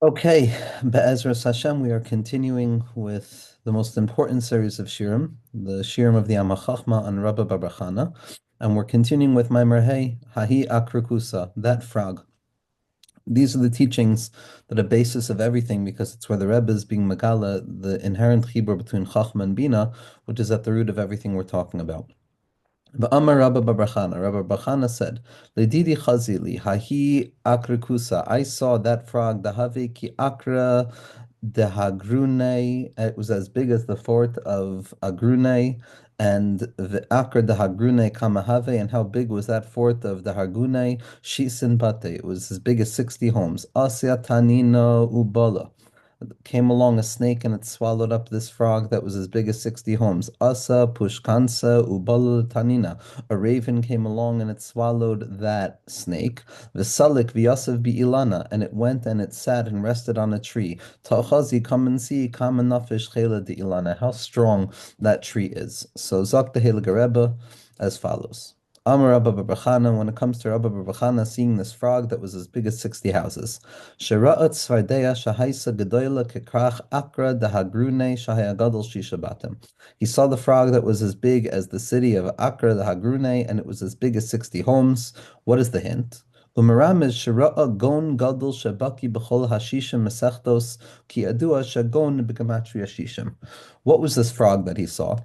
Okay, Be'ezras Hashem, we are continuing with the most important series of Shirim, the Shirim of the HaChochma on Rabba Bar Chana, and we're continuing with Maimer Hey, Hahi Akrakusa, that frog. These are the teachings that are basis of everything because it's where the Rebbe is being Megala, the inherent chibur between Chachma and Bina, which is at the root of everything we're talking about. V'amar Rabba Bar Chana, Rabba Bar Chana said, Ledidi Chazili, Hahi Akrikusa, I saw that frog, the Havi ki Akra de Hagrune, it was as big as the fort of Agrune, and the Akra de Hagrune Kamahave, and how big was that fort of the Hagune? Shisin Bate, it was as big as 60 homes. Asya Tanino Ubala. Came along a snake and it swallowed up this frog that was as big as 60 homes. Asa pushkansa ubal tanina. A raven came along and it swallowed that snake. Vesalik v'yasav bi'ilana. And it went and it sat and rested on a tree. Ta'chazi, come and see, come and nafish chela de ilana. How strong that tree is. So Zak the Heilige Rebbe as follows. Amar Rabba Bar Chana, when it comes to Rabba Bar Chana seeing this frog that was as big as 60 houses. Shera'at Svardeya Shahaisa Gedoyla Kekrach Akra Dahagrune Shahaya Gadol Shishabatim. He saw the frog that was as big as the city of Akra Dahagrune, and it was as big as 60 homes. What is the hint? Umaram is Shira'a Gon Gadol Shabaki B'chol Hashishim Mesechtos Ki Adua Shagon B'Gematria Shishim. What was this frog that he saw?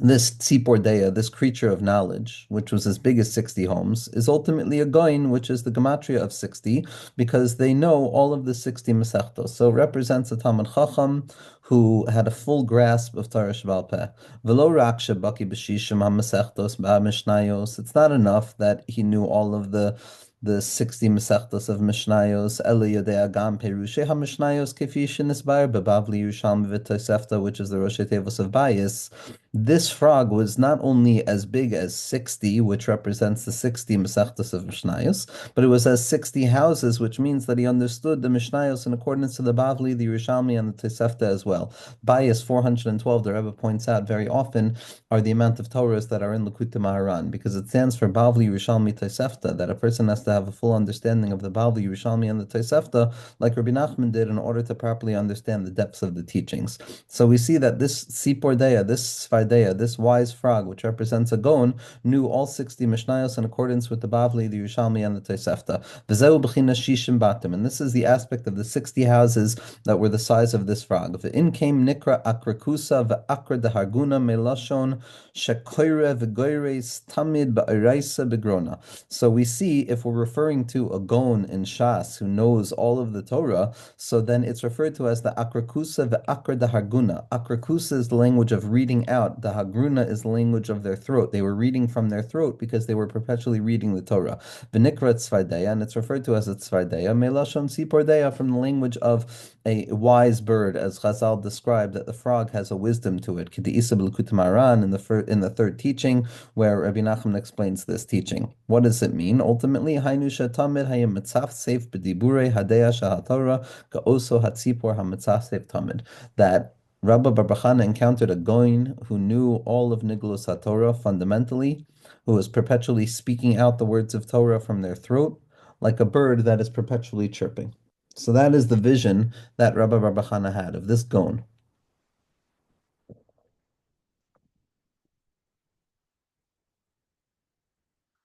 This tzipor this creature of knowledge, which was as big as 60 homes, is ultimately a goin, which is the gematria of 60, because they know all of the 60 mesechtos. So it represents a Talmud Chacham who had a full grasp of Torah Sheba'al Peh. V'lo rak shebaki b'shishim ha-mesechtos b'a-mishnayos. It's not enough that he knew all of the 60 mesechtos of Mishnayos, Ele Yodea Gam Perushe ha-Mishnayos Kefi Shenisbar B'Bavli Yerushalmi V'Tosefta, which is the Rosh Tevos of Bayis. This frog was not only as big as 60, which represents the 60 Masechtas of Mishnayos, but it was as 60 houses, which means that he understood the Mishnayos in accordance to the Bavli, the Yerushalmi, and the Tosefta as well. Bias 412, the Rebbe points out very often, are the amount of Torahs that are in Likutei Maharan, because it stands for Bavli, Yerushalmi, Tosefta, that a person has to have a full understanding of the Bavli, Yerushalmi, and the Tosefta, like Rabbi Nachman did, in order to properly understand the depths of the teachings. So we see that this Sipor Deya, this Svardeya, this wise frog, which represents a Gon, knew all 60 Mishnayos in accordance with the Bavli, the Yerushalmi, and the Tosefta. V'zeu b'china shishim batim, and this is the aspect of the 60 houses that were the size of this frog. V'in came nikra akrakusa v'akra deharguna melashon shekoire v'goires tamid ba'iraisa begrona. So we see if we're referring to a Gon in Shas who knows all of the Torah, so then it's referred to as the akrakusa ve'akra deharguna. Akrakusa is the language of reading out. The hagruna is the language of their throat. They were reading from their throat because they were perpetually reading the Torah. V'nikra tzvardeya, and it's referred to as a tzvardeya. Melashon sipordeya, from the language of a wise bird, as Chazal described that the frog has a wisdom to it. K'de'isa b'Likutei Maharan in the third teaching, where Rabbi Nachman explains this teaching. What does it mean? Ultimately, Hainu shetamid hayim mitzaf seif b'diburei hadeya shahatorah ka'oso hatzipor hamitzaf seif tamid. That Rabba Bar Chana encountered a Goin who knew all of Niglos HaTorah fundamentally, who was perpetually speaking out the words of Torah from their throat, like a bird that is perpetually chirping. So that is the vision that Rabba Bar Chana had of this Goin.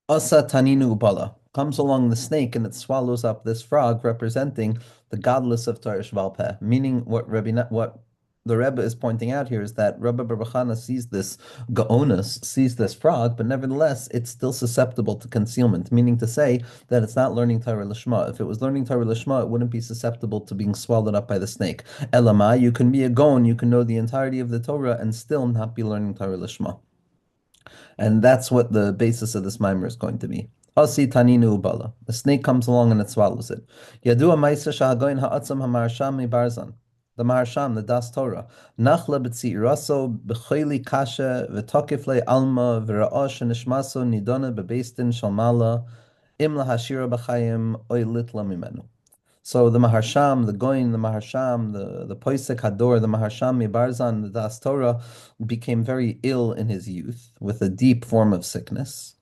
Asa Taninu Ubala comes along the snake and it swallows up this frog, representing the godless of Torah Sheba'al Peh. Meaning, what the Rebbe is pointing out here is that Rabba Bar Chana sees this gaonus, sees this frog, but nevertheless it's still susceptible to concealment. Meaning to say that it's not learning Torah Lishma. If it was learning Torah Lishma, it wouldn't be susceptible to being swallowed up by the snake. Elamai, you can be a gaon, you can know the entirety of the Torah and still not be learning Torah Lishma. And that's what the basis of this mimer is going to be. Asi taninu ubala. The snake comes along and it swallows it. Yadua ma'isa shahagoin ha'atzam ha'marasham barzan. The Maharsham, the Das Torah. Nachla b'tzi'iraso b'choyli kasha v'tokif alma v'ra'ah shenishmaso nidona b'beistin shalmala im lahashira b'chayim oy litla mimenu. So the Maharsham, the Goin, the Maharsham, the Poisek Hador, the Maharsham Mibarzan, the Das Torah, became very ill in his youth with a deep form of sickness.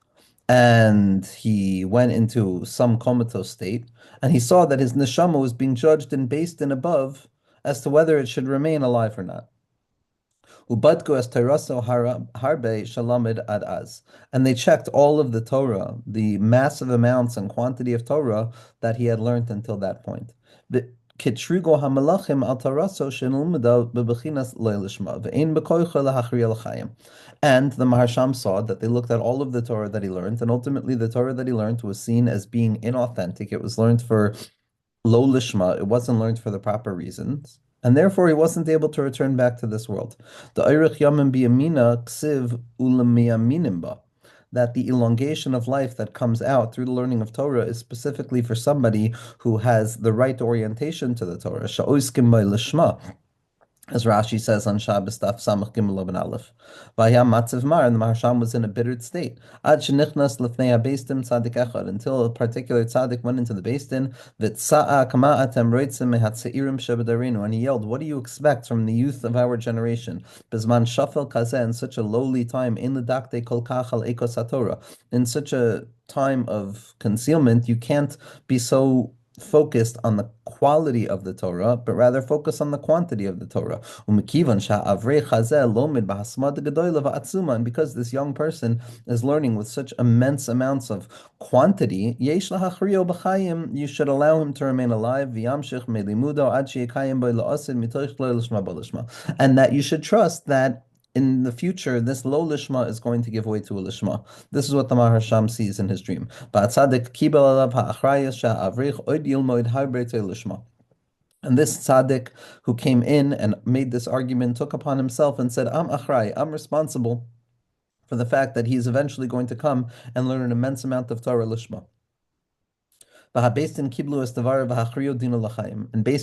and he went into some comatose state, and he saw that his neshama was being judged and based in above as to whether it should remain alive or not. Ubadku as Toraso harbe shalamid ad az. And they checked all of the Torah, the massive amounts and quantity of Torah that he had learned until that point. Kitrigo hamalachim al Toraso shenulmida bebechinas leilishma ve'ein bekoicha lahachriya l'chaim. And the Maharsham saw that they looked at all of the Torah that he learned, and ultimately the Torah that he learned was seen as being inauthentic. It was learned for lo lishma, it wasn't learned for the proper reasons, and therefore he wasn't able to return back to this world. The Eirich Yamim Biyamina Ksiv Ulamiyaminim Ba, that the elongation of life that comes out through the learning of Torah is specifically for somebody who has the right orientation to the Torah. Sha'oiskim lishma, as Rashi says on Shabbos Daf Samach Gimel Laban Aleph. Vayam Matziv Mar, and the Maharsham was in a bittered state. Ad shenichnas lefnei habeistim tzadik echad, until a particular tzaddik went into the beistin, v'tza'a kama atem roitzim mehatzeirim shebedarinu, and he yelled, "What do you expect from the youth of our generation? Bezman shafel kazeh, in such a lowly time, in the dakte kol kach al ekos haTorah, in such a time of concealment, you can't be so focused on the quality of the Torah, but rather focus on the quantity of the Torah. And because this young person is learning with such immense amounts of quantity, you should allow him to remain alive, and that you should trust that in the future, this low lishma is going to give way to a lishma. This is what the Maharsham sees in his dream. And this tzaddik who came in and made this argument took upon himself and said, I'm achray, I'm responsible for the fact that he's eventually going to come and learn an immense amount of Torah lishma. And Beis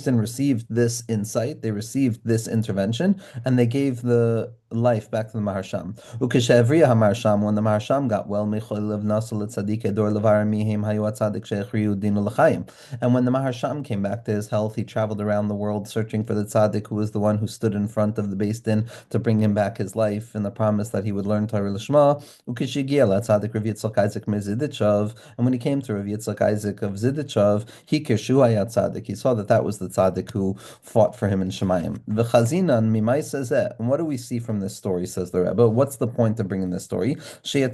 Din received this insight, they received this intervention, and they gave the life back to the Maharsham. When the Maharsham got well, and when the Maharsham came back to his health, he traveled around the world searching for the tzaddik who was the one who stood in front of the Beis Din to bring him back his life and the promise that he would learn Torah Lishma. And when he came to Rav Yitzchak Isaac of Zidichov, he saw that that was the tzaddik who fought for him in Shemayim. V'chazinan mimai says that. And what do we see from this story, says the Rebbe? What's the point of bringing this story? A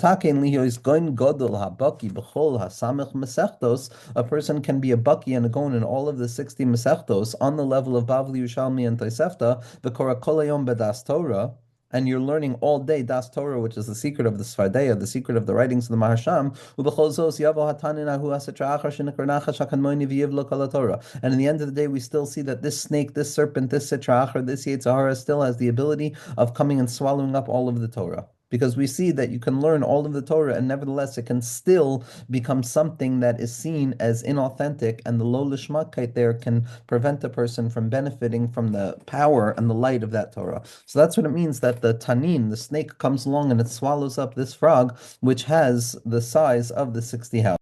person can be a baki and a gon in all of the 60 mesechtos on the level of Bavli, Yushalmi, and Tosefta, v'kora kol hayom bedas Torah, and you're learning all day Das Torah, which is the secret of the Sfardeya, the secret of the writings of the Maharsham. And in the end of the day, we still see that this snake, this serpent, this Sitra Achar, this Yetzirah still has the ability of coming and swallowing up all of the Torah. Because we see that you can learn all of the Torah, and nevertheless it can still become something that is seen as inauthentic, and the lo lishmakite there can prevent a person from benefiting from the power and the light of that Torah. So that's what it means that the tanin, the snake, comes along and it swallows up this frog, which has the size of the 60 houses.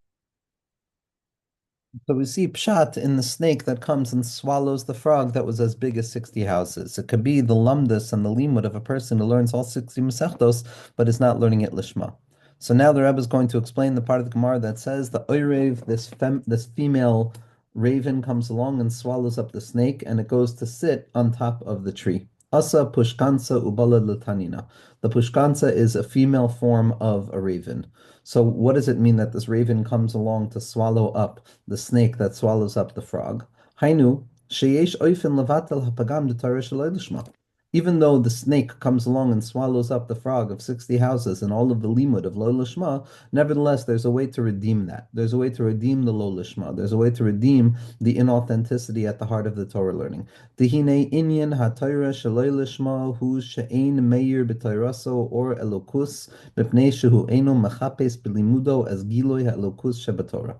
So we see pshat in the snake that comes and swallows the frog that was as big as 60 houses. It could be the lumdus and the limud of a person who learns all 60 mesechtos, but is not learning it lishma. So now the Rebbe is going to explain the part of the Gemara that says the oirev, this female raven, comes along and swallows up the snake, and it goes to sit on top of the tree. Asa pushkansa ubala lutanina. The pushkansa is a female form of a raven. So what does it mean that this raven comes along to swallow up the snake that swallows up the frog? Hainu sheyesh oifen levatel hapagam detarish lishma. Even though the snake comes along and swallows up the frog of 60 houses and all of the limud of lo lishma, nevertheless, there's a way to redeem that. There's a way to redeem the lo lishma. There's a way to redeem the inauthenticity at the heart of the Torah learning. Tihine inyan ha-Torah shelo lishma hu she'ein meir b'toiraso or elokus b'pnei shehu eino machapes b'limudo as giloy ha-elokus shebatorah.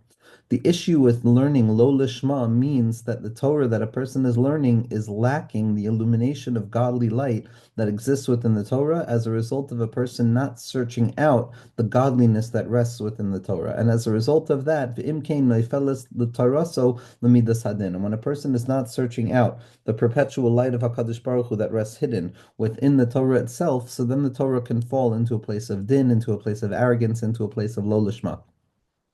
The issue with learning lo lishma means that the Torah that a person is learning is lacking the illumination of godly light that exists within the Torah as a result of a person not searching out the godliness that rests within the Torah. And as a result of that, v'im kein noifeles l'taraso l'midas hadin. And when a person is not searching out the perpetual light of HaKadosh Baruch Hu that rests hidden within the Torah itself, so then the Torah can fall into a place of din, into a place of arrogance, into a place of lo lishma,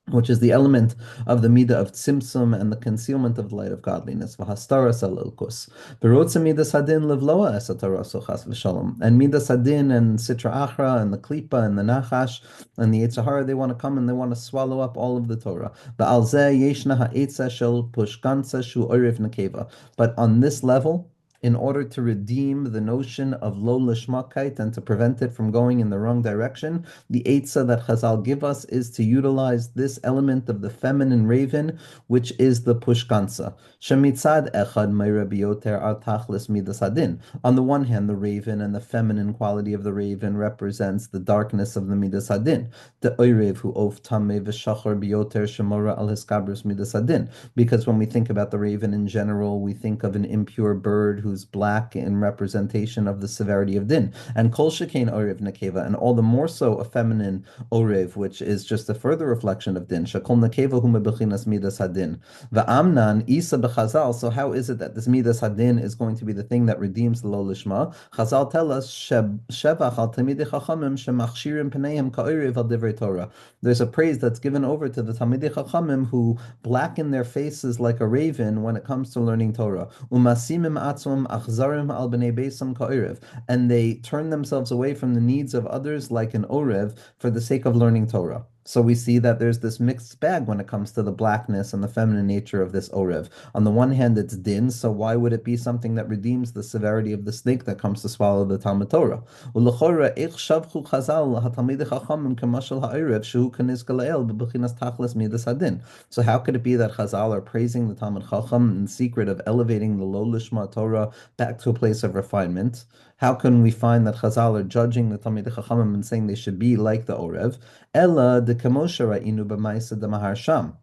which is the element of the midah of tzimtzum and the concealment of the light of godliness. V'hastara salilkus. Berotza midas hadin levloa esataraso chas v'shalom. And midas hadin and sitra achra and the klipa and the nachash and the Yetzer Hara, they want to come and they want to swallow up all of the Torah. Ba'al zeh yeshna ha'etza shel pushkansa shu orev nekeva. But on this level, in order to redeem the notion of lo lishmakite and to prevent it from going in the wrong direction, the eitzah that Chazal give us is to utilize this element of the feminine raven, which is the pushkansa. Shemitzad echad meira biyoter al tachlis midas hadin. On the one hand, the raven and the feminine quality of the raven represents the darkness of the midas hadin. The oirev hu of tameh v'shachar biyoter shemora al hiskabrus midas hadin. Because when we think about the raven in general, we think of an impure bird who's black in representation of the severity of din, and kol shekain orev nekeva, and all the more so a feminine orev, which is just a further reflection of din. Shakol nekeva hu mebechinas midas hadin, va'amnan isa b'chazal. So how is it that this midas hadin is going to be the thing that redeems the lo lishma? Chazal tell us shevach al tamidei chachamim shemachshirim pneihem ka'orev al divrei Torah. There's a praise that's given over to the tamidei chachamim who blacken their faces like a raven when it comes to learning Torah. Umasimim atzum achzarim al bnei beisam ka'orev, and they turn themselves away from the needs of others like an orev for the sake of learning Torah. So we see that there's this mixed bag when it comes to the blackness and the feminine nature of this orev. On the one hand, it's din, so why would it be something that redeems the severity of the snake that comes to swallow the Talmud Torah? Ulechora eich shavchu chazal hatalmidei chachamim kemashal ha'orev shehu kanizka la'el b'bechinas tachlis midas hadin. So how could it be that Chazal are praising the Talmud Chacham in secret of elevating the lo lishma Torah back to a place of refinement? How can we find that Chazal are judging the Talmidei Chachamim and saying they should be like the Orev? Ella de kamosha ra'inu b'maisa de Maharsham.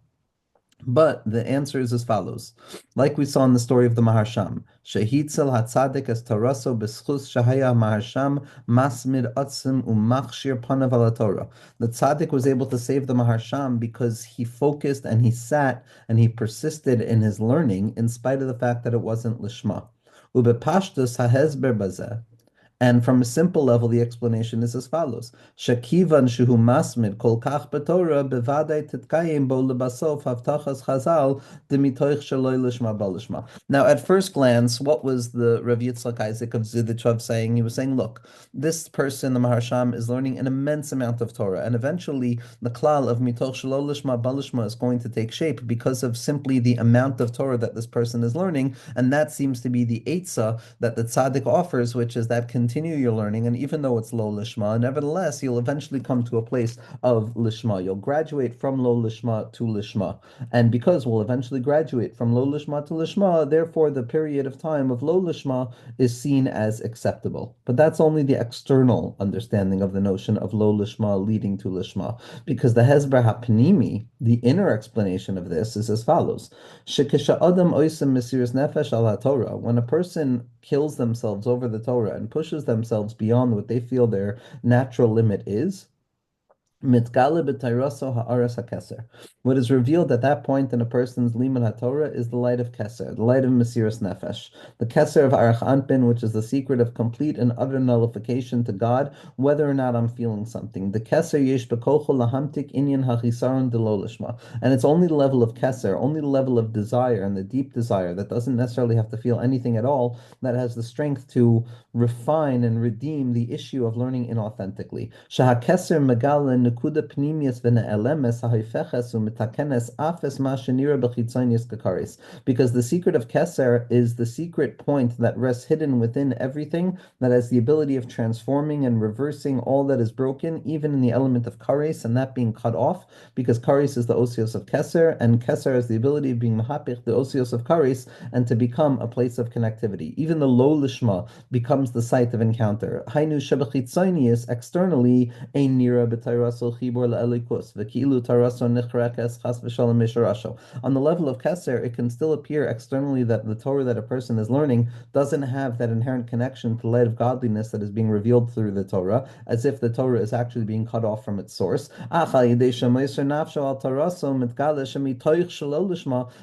But the answer is as follows. Like we saw in the story of the Maharsham, Shehitzel hatzadik es taraso b'schus shahaya Maharsham masmid atzim umachshir panav ala Torah. The tzaddik was able to save the Maharsham because he focused and he sat and he persisted in his learning in spite of the fact that it wasn't lishma. Ubepashtus hahezber bazeh. And from a simple level, the explanation is as follows: Shakivan shuhu masmid kol kach b'Torah bevadei titkayim bo lebasof havtachas chazal demitoich shaloi lishma balishma. Now, at first glance, what was the Rav Yitzchak Isaac of Zidichov saying? He was saying, look, this person, the Maharsham, is learning an immense amount of Torah, and eventually the klal of mitoch shaloi lishma balishma is going to take shape because of simply the amount of Torah that this person is learning, and that seems to be the eitzah that the tzaddik offers, which is that continue your learning, and even though it's lo lishma, nevertheless, you'll eventually come to a place of lishma. You'll graduate from lo lishma to lishma. And because we'll eventually graduate from lo lishma to lishma, therefore the period of time of lo lishma is seen as acceptable. But that's only the external understanding of the notion of lo lishma leading to lishma, because the hezber hapnimi, the inner explanation of this, is as follows: Shekisha adam oisim mesiras nefesh al haTorah. When a person kills themselves over the Torah and pushes themselves beyond what they feel their natural limit is, Mitgale b'tayraso ha'aras ha'keser. What is revealed at that point in a person's limud haTorah is the light of keser, the light of mesiras nefesh, the keser of arach anpin, which is the secret of complete and utter nullification to God, whether or not I'm feeling something. The keser yesh bekocho lahamtik inyan hachisaron de lo lishma, and it's only the level of keser, only the level of desire and the deep desire that doesn't necessarily have to feel anything at all, that has the strength to refine and redeem the issue of learning inauthentically. Shaha keser megala nekuda pnimius v'ne'elemes ha'ifeches u'mitakenes afes ma shenira b'chitzonius kakaris. Because the secret of keser is the secret point that rests hidden within everything, that has the ability of transforming and reversing all that is broken, even in the element of kares, and that being cut off, because kares is the osios of keser, and keser has the ability of being mahapich, the osios of kares, and to become a place of connectivity. Even the lo lishma becomes the site of encounter. Hainu shebechitzonius, externally, ein nira b'tayras taraso chibur le'elikus, v'ki'ilu taraso nichrekes chas v'shalom misharasho. On the level of keser, it can still appear externally that the Torah that a person is learning doesn't have that inherent connection to the light of godliness that is being revealed through the Torah, as if the Torah is actually being cut off from its source.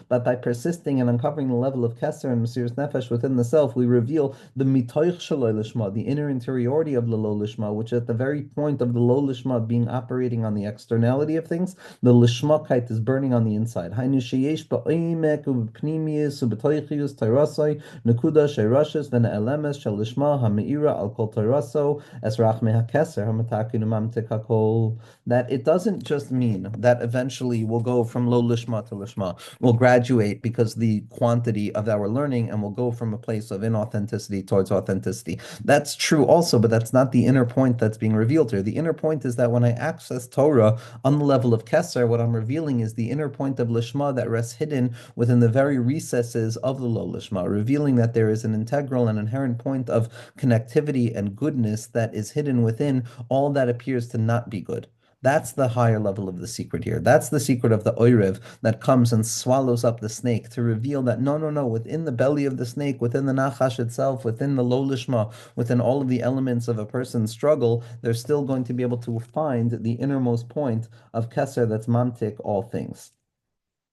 But by persisting and uncovering the level of keser and mesiras nefesh within the self, we reveal the mitoich shelo lishma, the inner interiority of the lo lishma, which at the very point of the lo lishma being operating on the externality of things, the lishmakite is burning on the inside. Hainu sheyesh ba'omek ub'pnimius ub'toichius tairasai nekuda sheirashes v'ne'elemes shel lishma ha'meira al kol tairaso es rachme ha'keser ha'matakinu mamtik hakol. That it doesn't just mean that eventually we'll go from lo lishma to lishma. We'll graduate because the quantity of our learning, and we'll go from a place of inauthenticity towards authenticity. That's true also, but that's not the inner point that's being revealed here. The inner point is that when I access Torah on the level of Keser, what I'm revealing is the inner point of Lishma that rests hidden within the very recesses of the low Lishma, revealing that there is an integral and inherent point of connectivity and goodness that is hidden within all that appears to not be good. That's the higher level of the secret here. That's the secret of the oirev that comes and swallows up the snake to reveal that no, within the belly of the snake, within the nachash itself, within the lo lishma, within all of the elements of a person's struggle, they're still going to be able to find the innermost point of keser that's mamtik all things.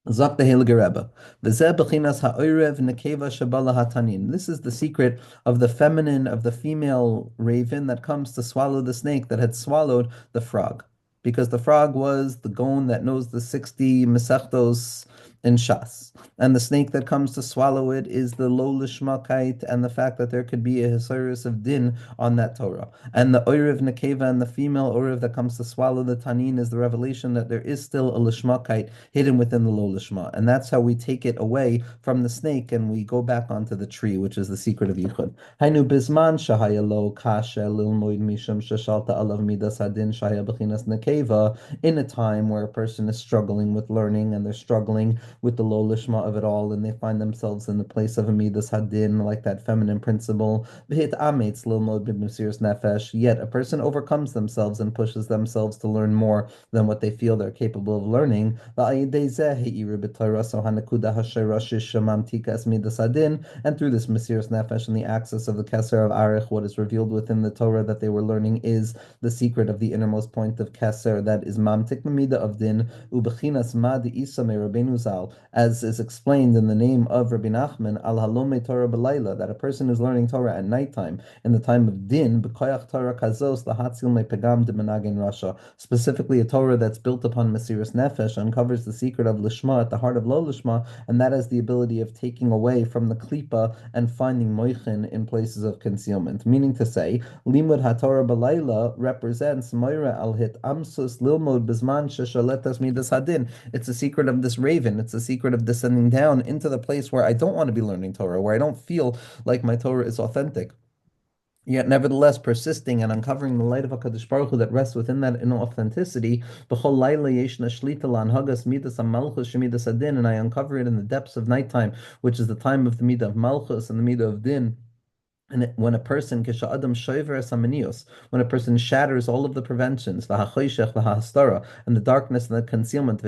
Zok the Heilige Rebbe. V'zeh b'chinas ha'oirev nekeva shabala hatanin. This is the secret of the feminine, of the female raven that comes to swallow the snake that had swallowed the frog. Because the frog was the gon that knows the 60 mesechtos in Shas. And the snake that comes to swallow it is the lo lishmakite and the fact that there could be a hisayrus of din on that Torah. And the oirev nekeva and the female oirev that comes to swallow the tanin is the revelation that there is still a lishmakite hidden within the lo lishma. And that's how we take it away from the snake and we go back onto the tree, which is the secret of Yichud. Hainu bizman shahaya lo kasha lilmoid misham shashalta alav midas hadin shahaya b'chinas nekeva, in a time where a person is struggling with learning and they're struggling with the lo lishma of it all, and they find themselves in the place of amidas hadin, like that feminine principle. V'hit ametz lilmod b'mesiras nefesh. Yet a person overcomes themselves and pushes themselves to learn more than what they feel they're capable of learning. And through this mesiras nefesh and the access of the keser of arich, what is revealed within the Torah that they were learning is the secret of the innermost point of keser that is mamtik memida of din ubechinas ma de isa me Rabbeinu Zal, as is explained in the name of Rabbi Nachman al halome Torah b'layla, that a person is learning Torah at nighttime in the time of din b'koyach Torah kazos lahatzil me pegam de menagin rasha. Specifically, a Torah that's built upon mesiras nefesh uncovers the secret of lishma at the heart of lo lishma, and that is the ability of taking away from the klipa and finding moichin in places of concealment. Meaning to say, limud haTorah b'layla represents moira al hit amsus lilmod bizman sheshaletas midas hadin. It's a secret of this raven. It's a secret of descending down into the place where I don't want to be learning Torah, where I don't feel like my Torah is authentic. Yet, nevertheless, persisting and uncovering the light of HaKadosh Baruch Hu that rests within that inner authenticity, b'chol layla yeshna shlita l'anhagas midas ha-malchus shemidas adin, and I uncover it in the depths of nighttime, which is the time of the midah of malchus and the midah of din. And when a person, when a person shatters all of the preventions, and the darkness and the concealment,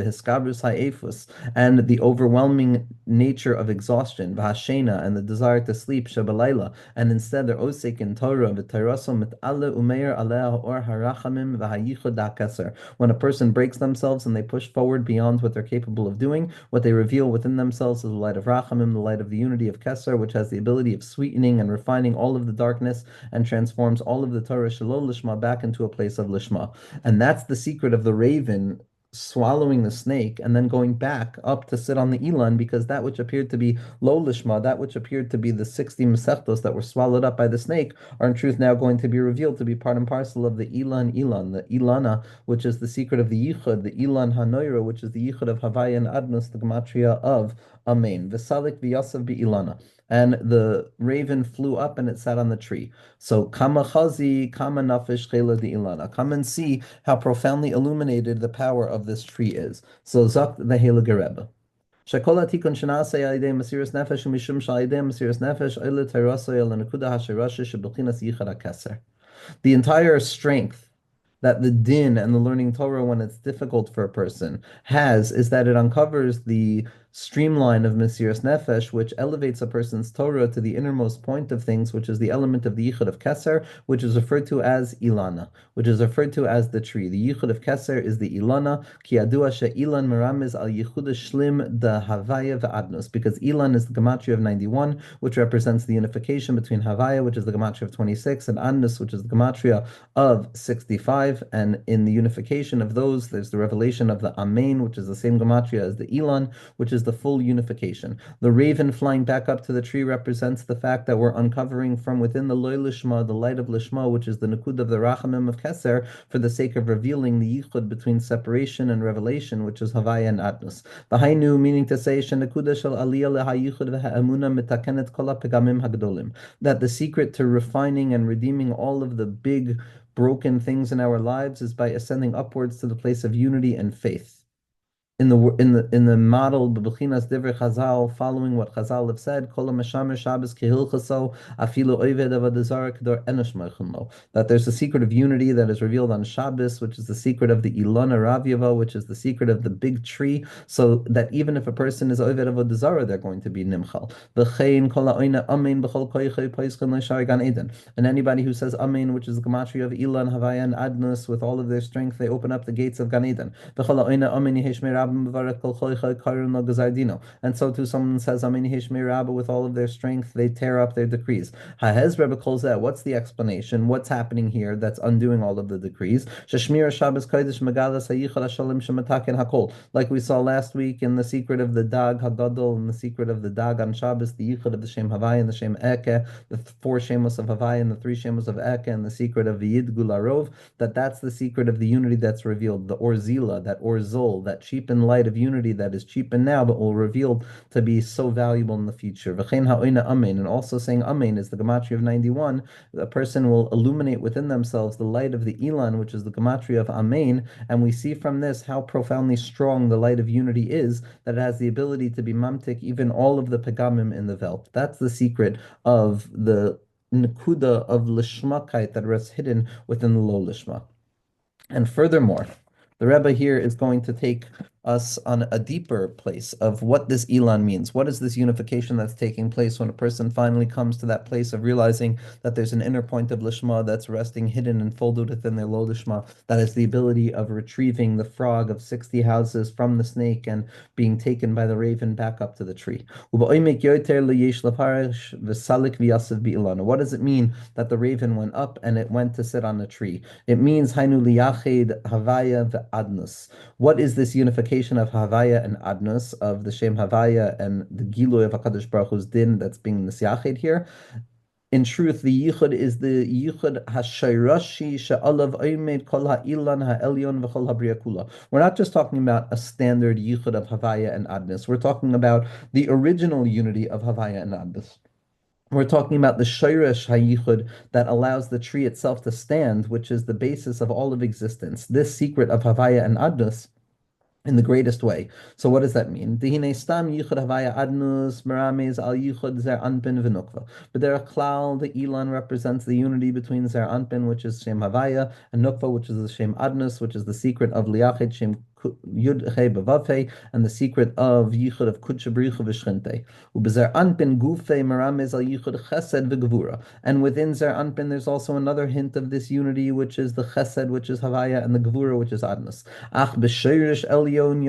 and the overwhelming nature of exhaustion, and the desire to sleep, and instead they're osek in Torah, when a person breaks themselves and they push forward beyond what they're capable of doing, what they reveal within themselves is the light of Rachamim, the light of the unity of Keser, which has the ability of sweetening and refining all of the darkness and transforms all of the Torah Shalol Lishma back into a place of Lishma. And that's the secret of the raven swallowing the snake and then going back up to sit on the Elan, because that which appeared to be Lo Lishma, that which appeared to be the 60 Mesechtos that were swallowed up by the snake, are in truth now going to be revealed to be part and parcel of the Elan, the Ilana, which is the secret of the Yichud, the Ilan Hanoira, which is the Yichud of Havaya and Adnos, the gematria of Amen. Vesalik v'yasav bi'ilana. And the raven flew up and it sat on the tree. So kama chazi, kama nafish chela di ilana. Come and see how profoundly illuminated the power of this tree is. So zok the Heilige Rebbe. Shekol hatikun shenasei al yedei mesiras nefesh umishum shal yedei mesiras nefesh oile terasoi al nekuda hashirashe shebelchinas yichad hakeser. The entire strength that the din and the learning Torah, when it's difficult for a person, has is that it uncovers the streamline of Mesiras Nefesh, which elevates a person's Torah to the innermost point of things, which is the element of the Yichud of Keser, which is referred to as Ilana, which is referred to as the tree. The Yichud of Keser is the Ilana, Ki Adua Ilan Meramiz al Yichud Shlim the Havaya ve'Adnos, because Ilan is the gematria of 91, which represents the unification between Havaya, which is the gematria of 26, and Adnos, which is the gematria of 65. And in the unification of those, there's the revelation of the Amen, which is the same gematria as the Ilan, which is the full unification. The raven flying back up to the tree represents the fact that we're uncovering from within the Loy Lishma, the light of Lishma, which is the Nakud of the Rachamim of Keser, for the sake of revealing the Yichud between separation and revelation, which is Havaya and Adnus. V'hainu, meaning to say, Shenakuda shel aliyah lehayichud v'ha'emuna mitakenet kol ha'pegamim hagdolim, that the secret to refining and redeeming all of the big broken things in our lives is by ascending upwards to the place of unity and faith. In the model b'bechinas divrei Chazal, following what Chazal have said, kol ha'meshamer Shabbos kehilchaso afilu oved avodah zara kedor enosh moichin lo, that there's a secret of unity that is revealed on Shabbos, which is the secret of the Ilana Ravyava, which is the secret of the big tree, so that even if a person is oved avodah zara, they're going to be nimchal. V'chein kol ha'oina amen b'chol koichei poischon le'shar gan eden, and anybody who says amen, which is the gematria of Ilan, Havaya, and Adnus, with all of their strength, they open up the gates of Gan Eden. V'chol ha'oina amen yeheshmei and so too, someone says Amen Hishmei Rabba, with all of their strength, they tear up their decrees. Hahez Rebbe calls that. What's the explanation? What's happening here that's undoing all of the decrees? Shashmir Shabbos Kodesh Megalas Hayichal Hashalom Shemataken Hakol. Like we saw last week in the secret of the Dag Hagadol and the secret of the Dag on Shabbos, the Yichud of the Shem Havai and the Shem Eke, the four Shemos of Havai and the three Shemos of Eke, and the secret of V'yid Gularov, that's the secret of the unity that's revealed, the Orzila, that Orzol, that cheapened light of unity that is cheapened now but will reveal to be so valuable in the future. V'chein ha'oina amen, and also saying amen is the gematria of 91. A person will illuminate within themselves the light of the Ilan, which is the gematria of amen, and we see from this how profoundly strong the light of unity is, that it has the ability to be mamtik even all of the pegamim in the Welt. That's the secret of the nekuda of lishmakite that rests hidden within the low lishma. And furthermore, the Rebbe here is going to take us on a deeper place of what this Elan means. What is this unification that's taking place when a person finally comes to that place of realizing that there's an inner point of Lishma that's resting hidden and folded within their low Lishma, that is the ability of retrieving the frog of 60 houses from the snake and being taken by the raven back up to the tree. What does it mean that the raven went up and it went to sit on a tree? It means Hainu liyachid havaya ve'adnus. What is this unification of Havaya and Adnus, of the Shem Havaya and the Gilui of HaKadosh Baruch Hu's din that's being nisyachid here? In truth, the Yichud is the Yichud HaShayrashi Sha'alav Oymed Kol HaIlan HaElyon V'chol HaBriya Kula. We're not just talking about a standard Yichud of Havaya and Adnus. We're talking about the original unity of Havaya and Adnus. We're talking about the Shayresh HaYichud that allows the tree itself to stand, which is the basis of all of existence. This secret of Havaya and Adnus in the greatest way. So what does that mean? Dihine stam yichud havaya adnus merames al yichud zer anpin v'nukva. But there are klal, the Elan represents the unity between zer anpin, which is shem havaya, and nukva, which is the shem adnus, which is the secret of liachid shem yud chei b'vavhei, and the secret of yichud of kudsha bricha v'shchinte. Ubezer anpin gufei merames al yichud chesed v'gevura. And within zer anpin, there's also another hint of this unity, which is the chesed, which is havaya, and the gevura, which is adnus. Ach b'shirish el but in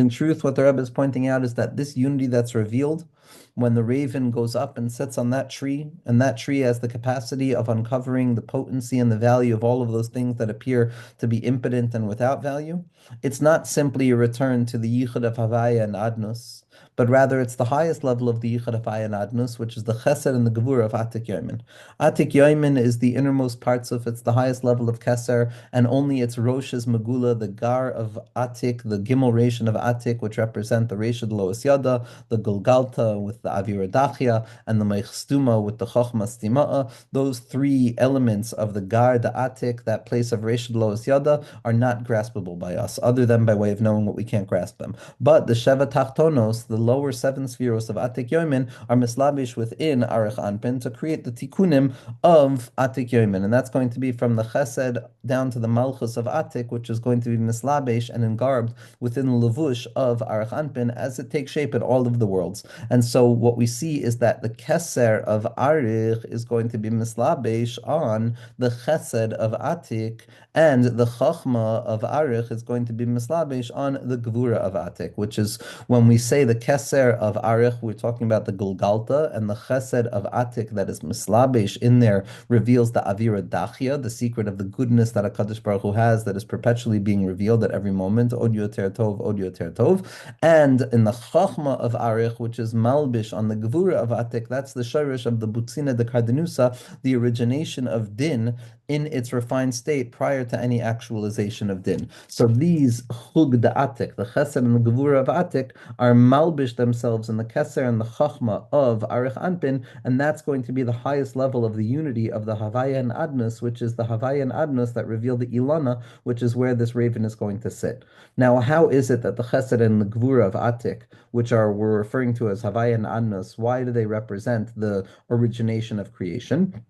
truth, what the Rebbe is pointing out is that this unity that's revealed when the raven goes up and sits on that tree, and that tree has the capacity of uncovering the potency and the value of all of those things that appear to be impotent and without value, it's not simply a return to the Yichud of Havaya and Adnus, but rather it's the highest level of the Yichud of Havaya and Adnus, which is the Chesed and the Gevura of Atik Yoimin. Atik Yoimin is the innermost parts of it's the highest level of Keser, and only its Rosh is Megula, the Gar of Atik, the Gimel Ration of Atik, which represent the Resh of the Lois Yada, the Gulgalta with the Avira Dachia, and the Meichstuma with the Chochma Stima'a. Those three elements of the Gar, the Atik, that place of Resh of the Lois Yada, are not graspable by us, other than by way of knowing what we can't grasp them. But the Sheva Tachtonos, the lower seven spheros of Atik Yomin, are mislabish within Arich Anpin to create the tikkunim of Atik Yomin. And that's going to be from the Chesed down to the Malchus of Atik, which is going to be mislabish and engarbed within the levush of Arich Anpin as it takes shape in all of the worlds. And so what we see is that the Keser of Arich is going to be mislabish on the Chesed of Atik, and the Chochma of Arich is going to be mislabish on the Gvura of Atik, which is when we say the Keser of Arich, we're talking about the Gulgalta, and the Chesed of Atik that is mislabish in there reveals the Avira Dachia, the secret of the goodness that HaKadosh Baruch Hu has that is perpetually being revealed at every moment, Od Yoter Tov, Od Yoter Tov. And in the Chochma of Arich, which is Malbish on the Gvura of Atik, that's the Shirish of the Butzina de Kardenusa, the origination of Din in its refined state prior to any actualization of Din. So these Chug de Atik, the Chesed and the Gevura of Atik, are malbish themselves in the Keser and the Chachma of Arich Anpin, and that's going to be the highest level of the unity of the Havaya and Adnus, which is the Havaya and Adnus that reveal the Ilana, which is where this raven is going to sit. Now, how is it that the Chesed and the Gevura of Atik, which we're referring to as Havaya and Adnus, why do they represent the origination of creation?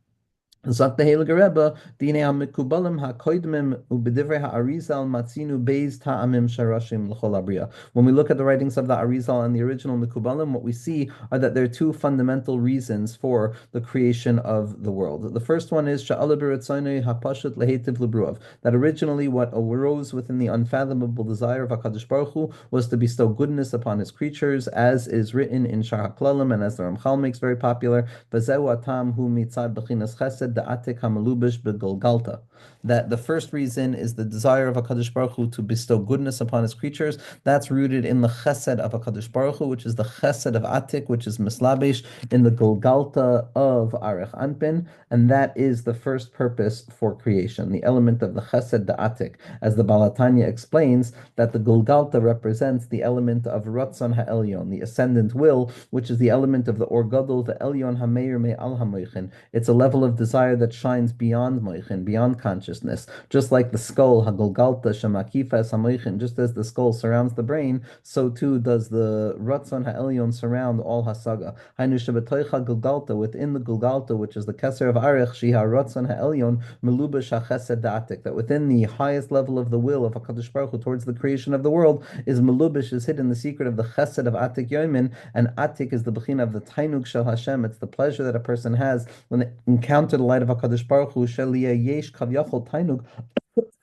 Sagt der Heilige Rebbe, Dine ha-mekubalim ha-koidmim u'bedivrei ha-Arizal matzinu beis ta'amim sharashim l'chol abriya. When we look at the writings of the Arizal and the original Mekubalim, what we see are that there are two fundamental reasons for the creation of the world. The first one is sha'ala b'ratzonei ha-pashut lehetiv lebruav, that originally what arose within the unfathomable desire of HaKadosh Baruch Hu was to bestow goodness upon his creatures, as is written in Shar HaKlalim and as the Ramchal makes very popular, V'zeu atam hu mitzad b'chinas chesed da'atik hamalubish b'golgalta. That the first reason is the desire of HaKadosh Baruch Hu to bestow goodness upon his creatures. That's rooted in the chesed of HaKadosh Baruch Hu, which is the chesed of Atik, which is mislabish in the Golgalta of Arich Anpin, and that is the first purpose for creation, the element of the chesed da'atik. As the Balatanya explains, that the Golgalta represents the element of Ratzon HaElyon, the ascendant will, which is the element of the Or Gadol, the Elyon HaMeir Me'al HaMoichin. It's a level of desire that shines beyond Moichin, beyond consciousness. Just like the skull, Hagolgalta Shemakifas HaMoichin, just as the skull surrounds the brain, so too does the Ratzon HaElyon surround all Hasaga. Hainu Shebetoicha Gulgalta, within the Gulgalta, which is the Keser of Arich, Shiha Ratzon HaElyon, Melubash HaChesed Da'atik, that within the highest level of the will of HaKadosh Baruch Hu towards the creation of the world is Melubash, is hidden the secret of the Chesed of Atik Yomin, and Atik is the Bechina of the Tainug Shel Hashem. It's the pleasure that a person has when they encounter the light of HaKadosh Baruch Hu, Shelia Yesh Kavyachol Tainug,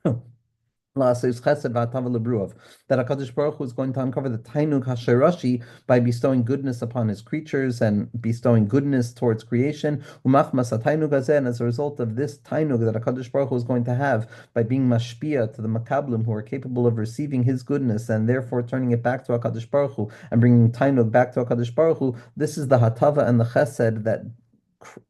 that HaKadosh Baruch Hu is going to uncover the Tainug HaSherashi by bestowing goodness upon his creatures and bestowing goodness towards creation. And as a result of this Tainug that HaKadosh Baruch Hu is going to have by being mashpia to the Makablim who are capable of receiving his goodness and therefore turning it back to HaKadosh Baruch Hu and bringing Tainug back to HaKadosh Baruch Hu, this is the Hatava and the Chesed that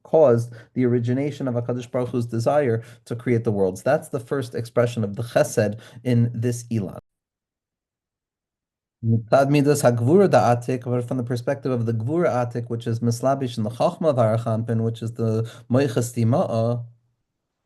caused the origination of HaKadosh Baruch Hu's desire to create the worlds. That's the first expression of the chesed in this Ilan. Midas HaGvura Da'atik, but from the perspective of the Gvura Atik, which is Mislabish in the Chochma of Arich Anpin, which is the Moichas Tima'a,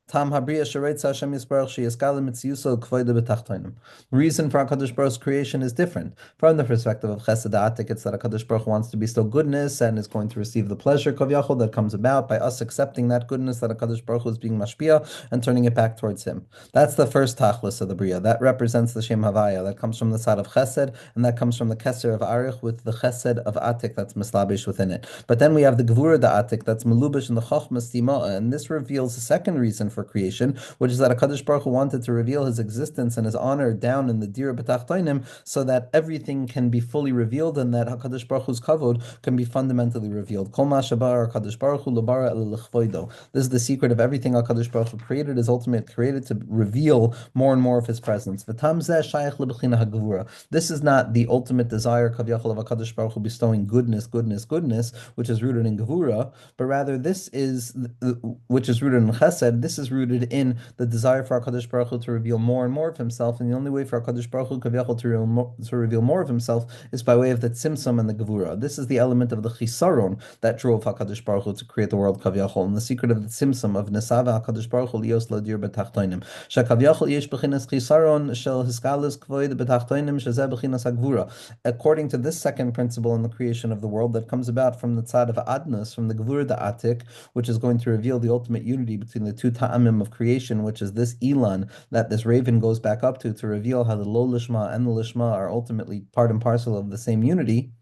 Tam Habriya Sheretz Hashem Yisbarach Sheyaskalim Mitziyuso Kvoida B'Tachtonim. The reason for HaKadosh Baruch's creation is different. From the perspective of Chesed Atik, it's that HaKadosh Baruch wants to bestow goodness and is going to receive the pleasure Kavyachol that comes about by us accepting that goodness that HaKadosh Baruch is being mashpia and turning it back towards Him. That's the first Tachlis of the Bria. That represents the Shem Havaya. That comes from the side of Chesed, and that comes from the Keser of Arich with the Chesed of Atik that's mislabish within it. But then we have the Gvura Da'atik that's melubish in the Chochmas Tima'a, and this reveals the second reason for creation, which is that HaKadosh Baruch Hu wanted to reveal his existence and his honor down in the Dira B'Tachtonim so that everything can be fully revealed and that HaKadosh Baruch Hu's kavod can be fundamentally revealed. Kol ma shabar HaKadosh Baruch Hu lo bara ela l'chvoido. This is the secret of everything HaKadosh Baruch Hu created, is ultimately created to reveal more and more of his presence. V'tam zeh shayach lebechina hagvura. This is not the ultimate desire kavyachol of HaKadosh Baruch Hu bestowing goodness, which is rooted in Gevura, but rather this is, which is rooted in Chesed, this is is rooted in the desire for HaKadosh Baruch Hu to reveal more and more of himself, and the only way for HaKadosh Baruch Hu to reveal more of himself is by way of the tzimtzum and the gevura. This is the element of the chisaron that drove HaKadosh Baruch Hu to create the world Kaviyachol, and the secret of the tzimtzum of Nesava HaKadosh Baruch Hu lios ladir betachtoinim. Shakaviyachol yesh bechinas chisaron shel hiskalus kvoid betachtoinim shezeh bechinas hagvura. According to this second principle in the creation of the world that comes about from the tzad of Adnus, from the gevura da'atik, which is going to reveal the ultimate unity between the two ta'amim of creation, which is this Elan that this raven goes back up to reveal how the lo lishma and the lishma are ultimately part and parcel of the same unity.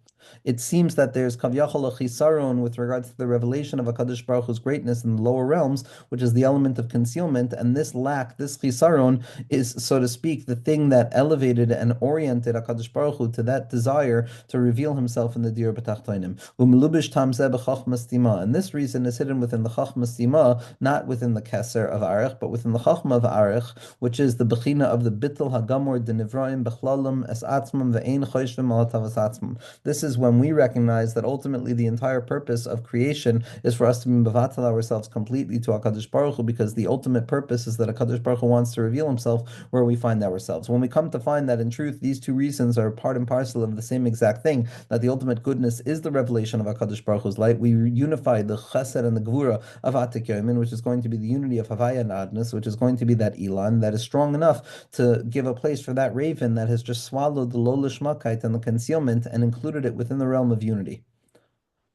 It seems that there's kavyachol a chisaron with regards to the revelation of HaKadosh Baruch Hu's greatness in the lower realms, which is the element of concealment, and this lack, this chisaron, is, so to speak, the thing that elevated and oriented HaKadosh Baruch Hu to that desire to reveal himself in the Dir B'Tachtoinim. U'melubish tam zeh b'chachma stima, and this reason is hidden within the chachma stima, not within the keser of Arich, but within the chachma of Arich, which is the bechina of the bittul hagamor de nivraim bechlalim es atzmam ve'ein choshvim al tavas atzmam. This is when we recognize that ultimately the entire purpose of creation is for us to mevatel ourselves completely to HaKadosh Baruch Hu, because the ultimate purpose is that HaKadosh Baruch Hu wants to reveal himself where we find ourselves. When we come to find that in truth these two reasons are part and parcel of the same exact thing, that the ultimate goodness is the revelation of HaKadosh Baruch Hu's light, we unify the chesed and the gevura of Atik Yomin, which is going to be the unity of Havaya and Adnus, which is going to be that Elan that is strong enough to give a place for that raven that has just swallowed the lo lishmakite and the concealment and included it within the realm of unity.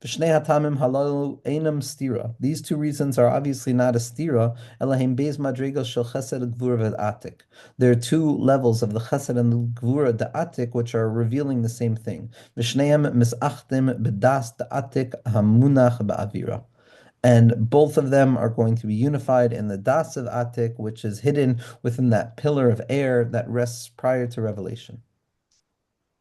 These two reasons are obviously not a stira. There are two levels of the chesed and the gvura da'atik which are revealing the same thing. And both of them are going to be unified in the das of Atik, which is hidden within that pillar of air that rests prior to revelation.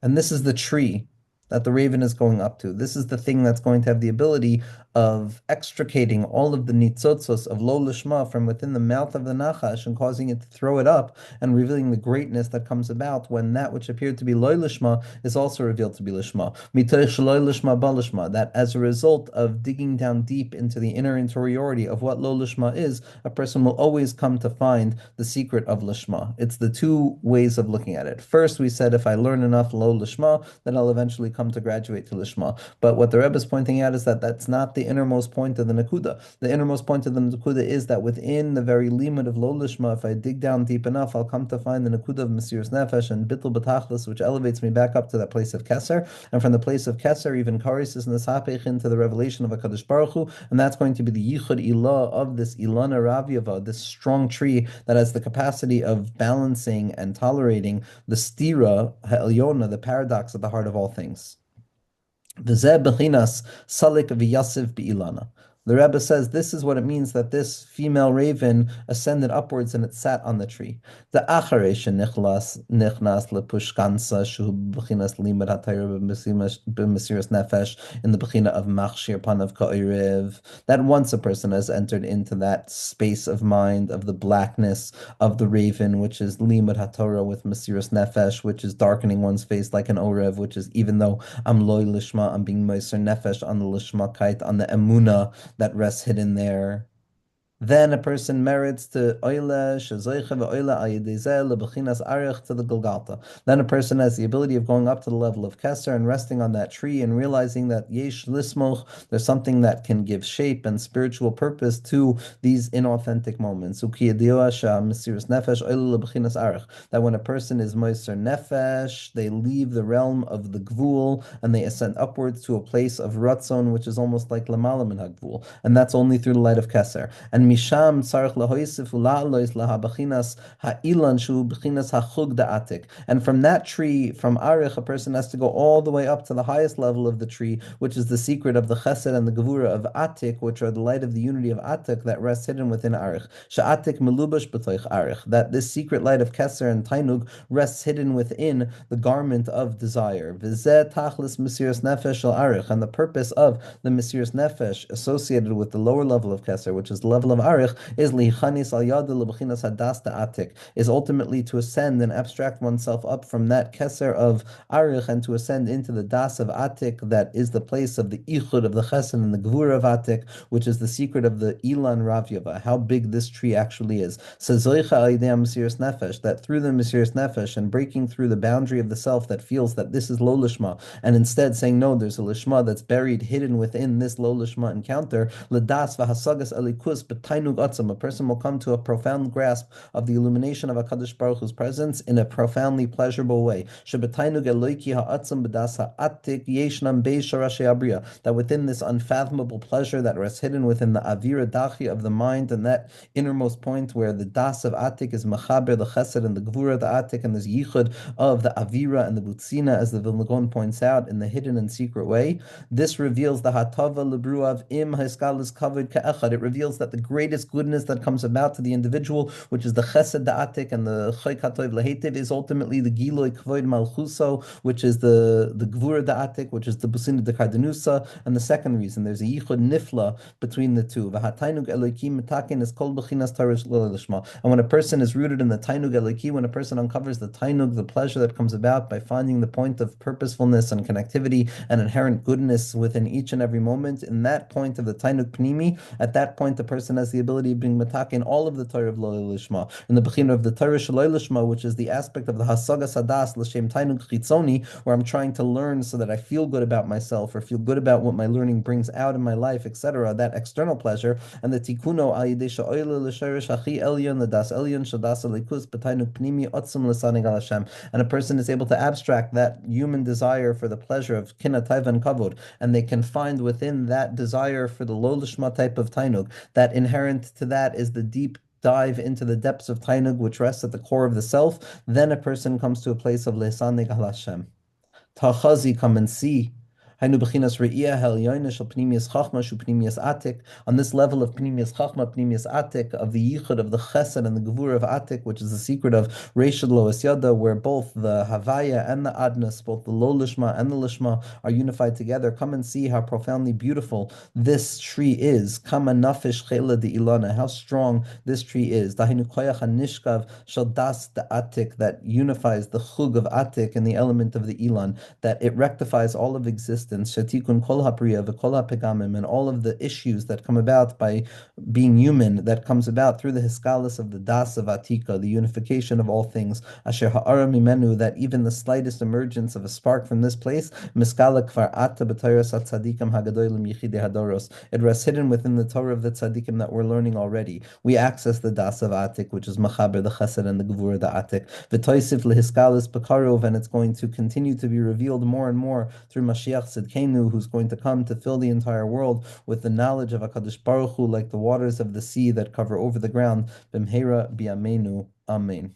And this is the tree that the raven is going up to. This is the thing that's going to have the ability of extricating all of the nitzotzos of lo lishma from within the mouth of the nachash and causing it to throw it up and revealing the greatness that comes about when that which appeared to be lo lishma is also revealed to be lishma. Mitoich lo lishma ba lishma, that as a result of digging down deep into the inner interiority of what lo lishma is, a person will always come to find the secret of lishma. It's the two ways of looking at it. First, we said if I learn enough lo lishma, then I'll eventually come to graduate to lishma. But what the Rebbe is pointing out is that that's not the innermost point of the nakuda. The innermost point of the nakuda is that within the very limit of lo lishma, if I dig down deep enough, I'll come to find the nakuda of mesiras nefesh and bittul b'tachlis, which elevates me back up to that place of keser. And from the place of keser, even karis is nesapech into the revelation of HaKadosh Baruch Hu, and that's going to be the yichud ilah of this ilana raviava, this strong tree that has the capacity of balancing and tolerating the stira ha'elyona, the paradox at the heart of all things. V'zeh bechinas salik v'yasiv be'ilana. The Rebbe says this is what it means that this female raven ascended upwards and it sat on the tree. The acharei shenichnas lepushkansa shu b'chinas limud hatayra b'mesiras nefesh in the b'china of machshir panav ka'iriv. That once a person has entered into that space of mind of the blackness of the raven, which is limud haTorah with mesiras nefesh, which is darkening one's face like an orev, which is even though I'm loy lishma, I'm being meiser nefesh on the lishmakite, on the emuna that rests hidden there. Then a person merits to oile shezoiche ve'oile ayidezeh lebechinas arich to the Golgotha. Then a person has the ability of going up to the level of Keser and resting on that tree and realizing that yesh lismoch, there's something that can give shape and spiritual purpose to these inauthentic moments. Mesiras nefesh oile lebechinas arich. That when a person is moiser nefesh, they leave the realm of the gvul and they ascend upwards to a place of ratzon, which is almost like lamala min hagvul, and that's only through the light of Keser. And misham tzarich lahoisif ula'alois lahabachinas ha'ilan shu bechinas hachug da'atik. And from that tree, from Arich, a person has to go all the way up to the highest level of the tree, which is the secret of the chesed and the gevura of Atik, which are the light of the unity of Atik that rests hidden within Arich. Sha'atik melubash b'toich Arich. That this secret light of Keser and Tainug rests hidden within the garment of desire. V'zeh tachlis mesiras nefesh al Arich. And the purpose of the mesiras nefesh associated with the lower level of Keser, which is the level of arich is lichanis al yada lebechinas hadas atik, is ultimately to ascend and abstract oneself up from that keser of arich and to ascend into the das of atik, that is the place of the ichud of the chesed and the gvura of atik, which is the secret of the ilan ravyava, how big this tree actually is. Sazoicha al yedei mesiras nefesh, that through the mesiras nefesh and breaking through the boundary of the self that feels that this is lo lishma, and instead saying no, there's a lishma that's buried, hidden within this lo lishma encounter. Ladas v'hasagas alikus b'tainug atzam, a person will come to a profound grasp of the illumination of HaKadosh Baruch Hu's presence in a profoundly pleasurable way. Sheb'tainug eloiki ha'atzam b'das ha'atik yeshnam beis sharashi abriya, that within this unfathomable pleasure that rests hidden within the avira dachi of the mind, and that innermost point where the das of atik is machaber the chesed and the gvura of the atik, and this yichud of the avira and the butzina, as the Vilna Gaon points out, in the hidden and secret way. This reveals the hatava lebruav im haiskalis kavod ka'echad. It reveals that the greatest goodness that comes about to the individual, which is the chesed da'atik and the choy katov lehetiv, is ultimately the giloi kavod malchuso, which is the gvura da'atik, which is the busina de kardenusa. And the second reason, there's a yichud nifla between the two. V'hatainug elokim mitakin is kol b'chinas tarish lo lishma. And when a person is rooted in the tainug eloki, when a person uncovers the tainug, the pleasure that comes about by finding the point of purposefulness and connectivity and inherent goodness within each and every moment, in that point of the tainug pnimi, at that point the person has the ability of being matak in all of the Torah of lo lishma, in the bechina of the Torah shelo lishma, which is the aspect of the hasaga sadas l'shem tainug chitzoni, where I'm trying to learn so that I feel good about myself or feel good about what my learning brings out in my life, etc. That external pleasure, and the tikuno al yidei sha'oila l'sherish hachi elyon l'das elyon shadas alikus b'tainug pnimi otzum l'sanig al Hashem, and a person is able to abstract that human desire for the pleasure of kina taiva and kavod, and they can find within that desire for the lo lishma type of tainug, that inherent to that is the deep dive into the depths of tainug, which rests at the core of the self. Then a person comes to a place of lesanig al Hashem. Tachazi, come and see. Hainu b'chinas re'iyah ha'elyonis shel pnimius chachma shu pnimius atik. On this level of pnimius chachma, pnimius atik, of the yichud of the chesed and the gevura of atik, which is the secret of reishad lo esyada, where both the havaya and the adnas, both the lo lishma and the lishma, are unified together. Come and see how profoundly beautiful this tree is. Kama nafish chela de ilana, how strong this tree is. Dahinu koyach hanishkav shel das de atik, that unifies the chug of atik and the element of the ilan, that it rectifies all of existence, shatikun kol hapriya v'kol hapegamim, and all of the issues that come about by being human, that comes about through the hiskalis of the das of atika, the unification of all things, asher ha'ara mimenu, that even the slightest emergence of a spark from this place, miskala kvar ata b'tayras hatzadikim hagadolim yichidei hadoros, it rests hidden within the Torah of the tzadikim that we're learning already. We access the das of atik, which is machaber the chesed and the gevura the atik, v'toisif lehiskalis b'karov, and it's going to continue to be revealed more and more through Mashiach Tzidkenu, who's going to come to fill the entire world with the knowledge of HaKadosh Baruch Hu, like the waters of the sea that cover over the ground. B'mheira b'yameinu. Amen.